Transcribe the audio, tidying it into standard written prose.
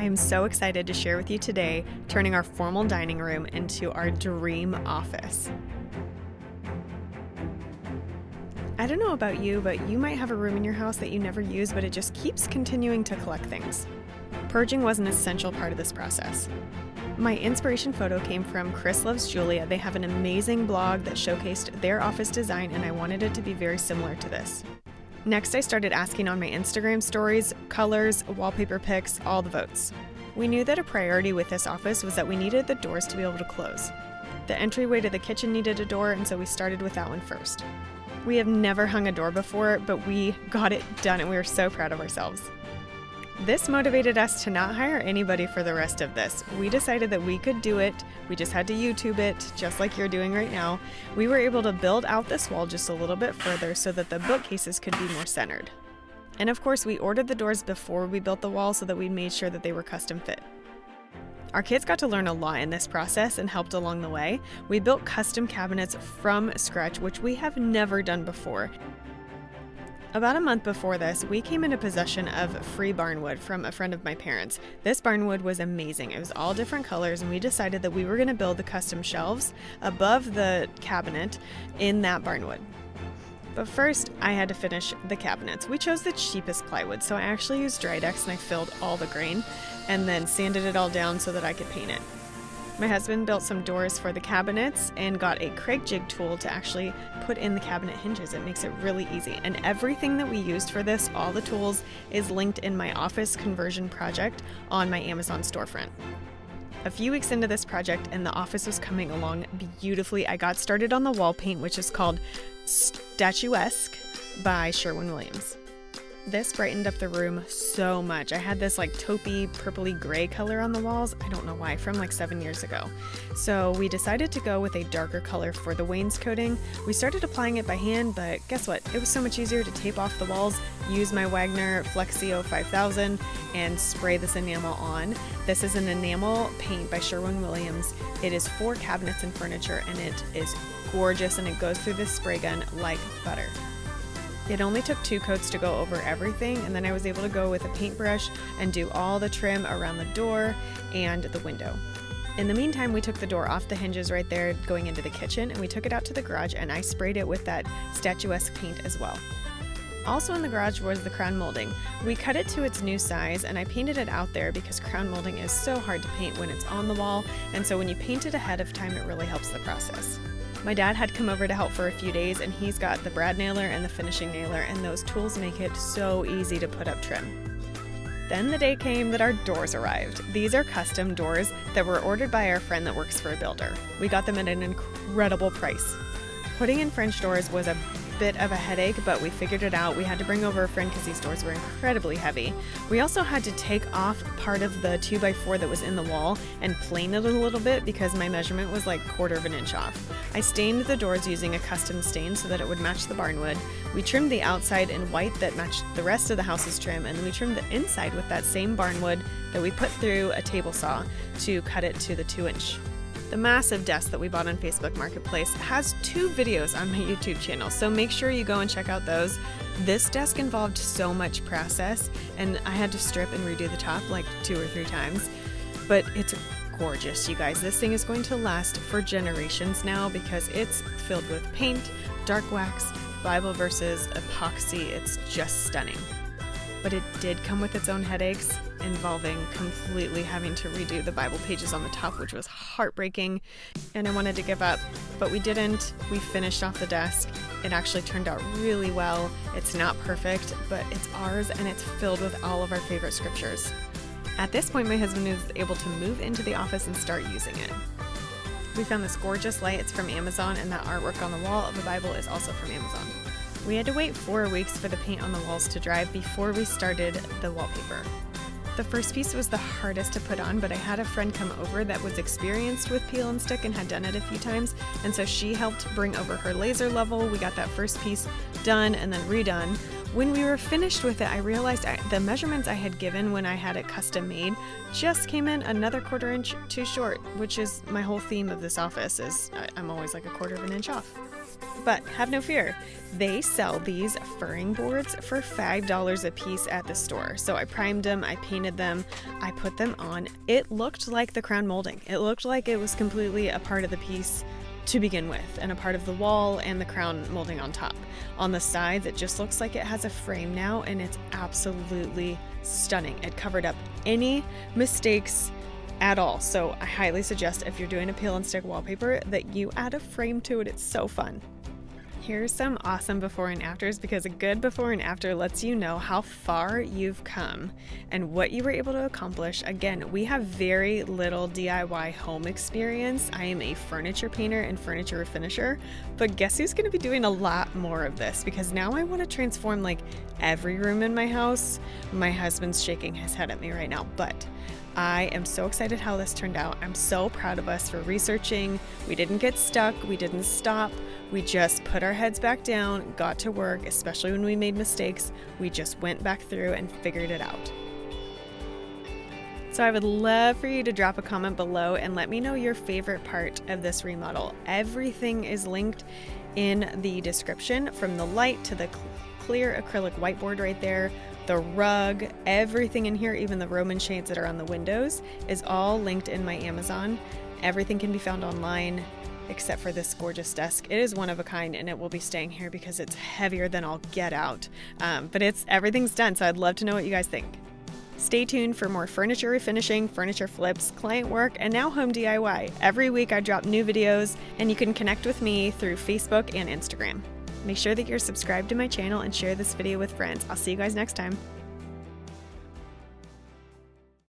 I am so excited to share with you today turning our formal dining room into our dream office. I don't know about you, but you might have a room in your house that you never use, but it just keeps continuing to collect things. Purging was an essential part of this process. My inspiration photo came from Chris Loves Julia. They have an amazing blog that showcased their office design, and I wanted it to be very similar to this. Next, I started asking on my Instagram stories, colors, wallpaper pics, all the votes. We knew that a priority with this office was that we needed the doors to be able to close. The entryway to the kitchen needed a door, and so we started with that one first. We have never hung a door before, but we got it done and we were so proud of ourselves. This motivated us to not hire anybody for the rest of this. We decided that we could do it. We just had to YouTube it, just like you're doing right now. We were able to build out this wall just a little bit further so that the bookcases could be more centered. And of course, we ordered the doors before we built the wall so that we made sure that they were custom fit. Our kids got to learn a lot in this process and helped along the way. We built custom cabinets from scratch, which we have never done before. About a month before this, we came into possession of free barnwood from a friend of my parents. This barnwood was amazing. It was all different colors, and we decided that we were going to build the custom shelves above the cabinet in that barnwood. But first, I had to finish the cabinets. We chose the cheapest plywood, so I actually used Drydex and I filled all the grain and then sanded it all down so that I could paint it. My husband built some doors for the cabinets and got a Craig jig tool to actually put in the cabinet hinges. It makes it really easy. And everything that we used for this, all the tools, is linked in my office conversion project on my Amazon storefront. A few weeks into this project and the office was coming along beautifully, I got started on the wall paint, which is called Statuesque by Sherwin-Williams. This brightened up the room so much. I had this like taupey, purpley gray color on the walls. I don't know why, from like 7 years ago. So we decided to go with a darker color for the wainscoting. We started applying it by hand, but guess what? It was so much easier to tape off the walls, use my Wagner Flexio 5000, and spray this enamel on. This is an enamel paint by Sherwin-Williams. It is for cabinets and furniture, and it is gorgeous, and it goes through this spray gun like butter. It only took 2 coats to go over everything, and then I was able to go with a paintbrush and do all the trim around the door and the window. In the meantime, we took the door off the hinges right there going into the kitchen, and we took it out to the garage, and I sprayed it with that statuesque paint as well. Also in the garage was the crown molding. We cut it to its new size, and I painted it out there because crown molding is so hard to paint when it's on the wall, and so when you paint it ahead of time, it really helps the process. My dad had come over to help for a few days, and he's got the brad nailer and the finishing nailer, and those tools make it so easy to put up trim. Then the day came that our doors arrived. These are custom doors that were ordered by our friend that works for a builder. We got them at an incredible price. Putting in French doors was a bit of a headache, but we figured it out. We had to bring over a friend because these doors were incredibly heavy. We also had to take off part of the 2x4 that was in the wall and plane it a little bit because my measurement was like 1/4 of an inch off. I stained the doors using a custom stain so that it would match the barnwood. We trimmed the outside in white that matched the rest of the house's trim, and then we trimmed the inside with that same barnwood that we put through a table saw to cut it to the 2-inch. The massive desk that we bought on Facebook Marketplace has 2 videos on my YouTube channel, so make sure you go and check out those. This desk involved so much process, and I had to strip and redo the top like 2 or 3 times, but it's gorgeous, you guys. This thing is going to last for generations now because it's filled with paint, dark wax, Bible verses, epoxy. It's just stunning. But it did come with its own headaches, involving completely having to redo the Bible pages on the top, which was heartbreaking, and I wanted to give up, but we didn't. We finished off the desk. It actually turned out really well. It's not perfect, but it's ours, and it's filled with all of our favorite scriptures. At this point, my husband was able to move into the office and start using it. We found this gorgeous light. It's from Amazon, and that artwork on the wall of the Bible is also from Amazon. We had to wait 4 weeks for the paint on the walls to dry before we started the wallpaper. The first piece was the hardest to put on, but I had a friend come over that was experienced with peel and stick and had done it a few times, and so she helped bring over her laser level. We got that first piece done and then redone. When we were finished with it, I realized the measurements I had given when I had it custom made just came in another 1/4 inch too short, which is my whole theme of this office is I'm always like 1/4 of an inch off. But have no fear, they sell these furring boards for $5 a piece at the store. So I primed them, I painted them, I put them on. It looked like the crown molding. It looked like it was completely a part of the piece to begin with, and a part of the wall and the crown molding on top. On the sides, it just looks like it has a frame now, and it's absolutely stunning. It covered up any mistakes at all. So I highly suggest, if you're doing a peel and stick wallpaper, that you add a frame to it. It's so fun. Here's some awesome before and afters, because a good before and after lets you know how far you've come and what you were able to accomplish. Again, we have very little DIY home experience. I am a furniture painter and furniture refinisher, but guess who's going to be doing a lot more of this, because now I want to transform like every room in my house. My husband's shaking his head at me right now, but I am so excited how this turned out. I'm so proud of us for researching. We didn't get stuck. We didn't stop. We just put our heads back down, got to work, especially when we made mistakes. We just went back through and figured it out. So I would love for you to drop a comment below and let me know your favorite part of this remodel. Everything is linked in the description, from the light to the clear acrylic whiteboard right there, the rug, everything in here, even the Roman shades that are on the windows, is all linked in my Amazon. Everything can be found online except for this gorgeous desk. It is one of a kind, and it will be staying here because it's heavier than I'll get out. But everything's done, so I'd love to know what you guys think. Stay tuned for more furniture refinishing, furniture flips, client work, and now home DIY. Every week I drop new videos, and you can connect with me through Facebook and Instagram. Make sure that you're subscribed to my channel and share this video with friends. I'll see you guys next time.